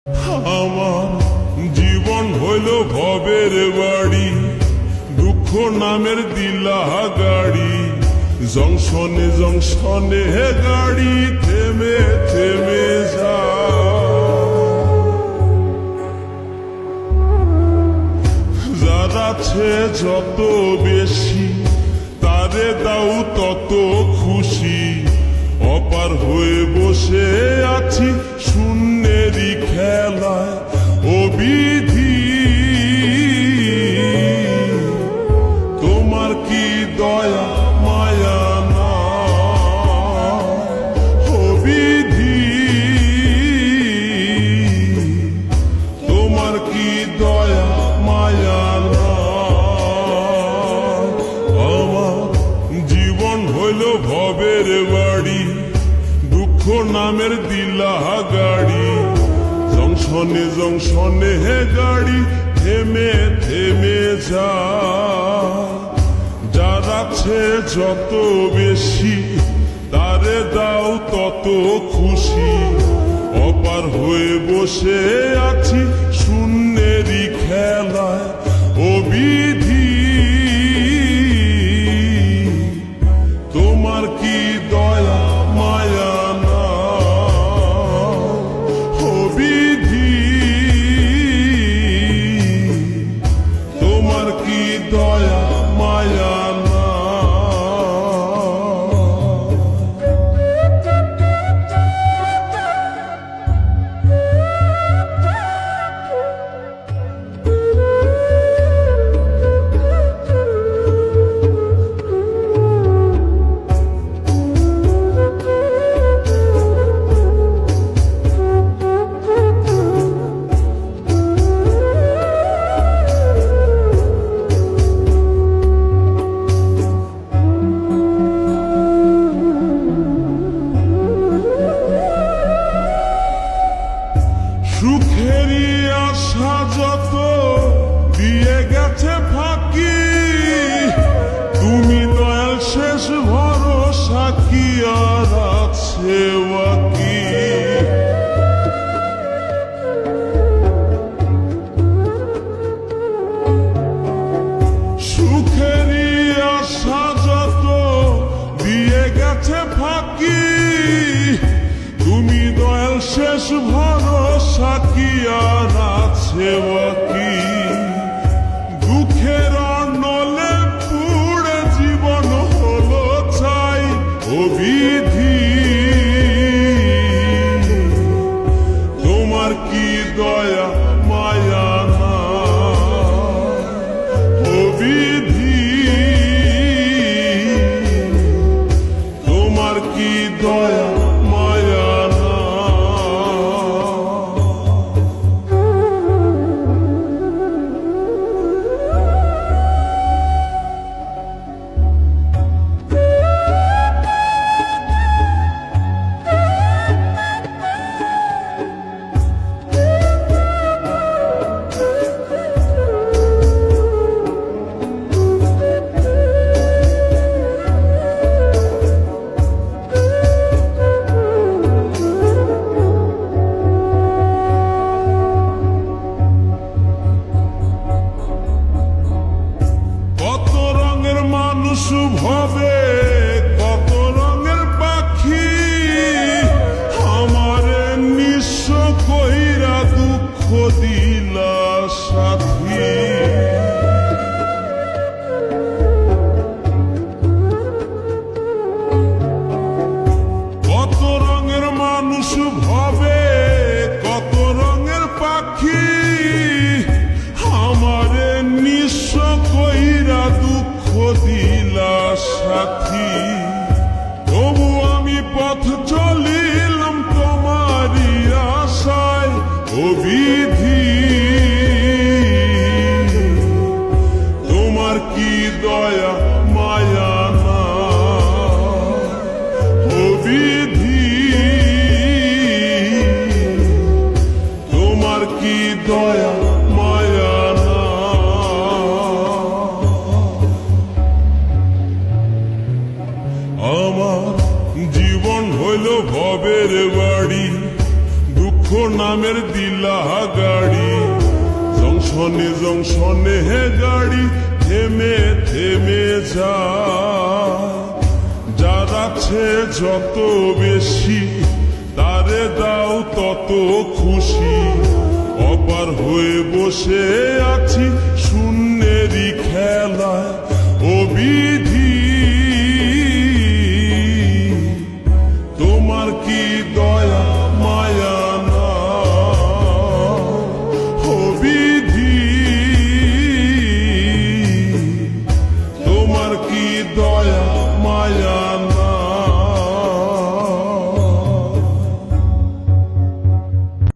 আমার জীবন হইল ভবের বাড়ি, দুঃখ নামের দিলা গাড়ি, জংশনে জংশনে হে গাড়ি থেমে থেমে যা। যার আছে যত বেশি তারে দাও তত খুশি, অপার হয়ে বসে আছি শূন্যেরই খেলায় ও বিধি। তোমার কি দয়া মায়া না ও বিধি, তোমার কি দয়া মায়া না। আমার জীবন হইল ভবের বাড়ি, দুঃখ নামের দিলা গাড়ি, জংশনে জংশনে হে গাড়ি থেমে থেমে যা। যার আছে যত বেশি তারে দাও তত খুশি, অপার হয়ে বসে আছি শূন্যেরই খেলায় ও বিধি। তোমার কি দয়া মায়া না ও বিধি, তোমার কি দয়া মায়া না। সুখেরই আশা যত দিয়ে গেছে ফাঁকি, তুমি দয়াল শেষ ভরসা কি আর আছে বাকি। সুখেরই আশা যত দিয়ে গেছে ফাঁকি, তুমি দয়াল শেষ ভরসা কি আর আছে বাকি। দুঃখের অনলে পুড়ে জীবন হলো চাই ও বিধি। তোমার কি দয়া মায়া না ও বিধি, তোমার কি দয়া মায়া না। মানুষ ভবে কত রঙের পাখি, আমার নিঃস্ব কইরা দুঃখ দিলা সাথী। কত রঙের মানুষ ভবে কত রঙের পাখি, আমার নিঃস্ব কইরা দুঃখ দিলা সাথী। তবু আমি পথ চলিলাম তোমারই আশায় ও বিধি। তোমার কি দয়া মায়া না ও বিধি, তোমার কি দয়া মায়া না। আমার জীবন হইল ভবের বাড়ি, দুঃখ নামের দিলা কইরা গাড়ি জংশনে জংশনে গাড়ি থেমে থেমে যায়। যার আছে যত বেশি তারে দাও তত খুশি, অপার হয়ে বসে আছি শূন্যেরই খেলায় ও বিধি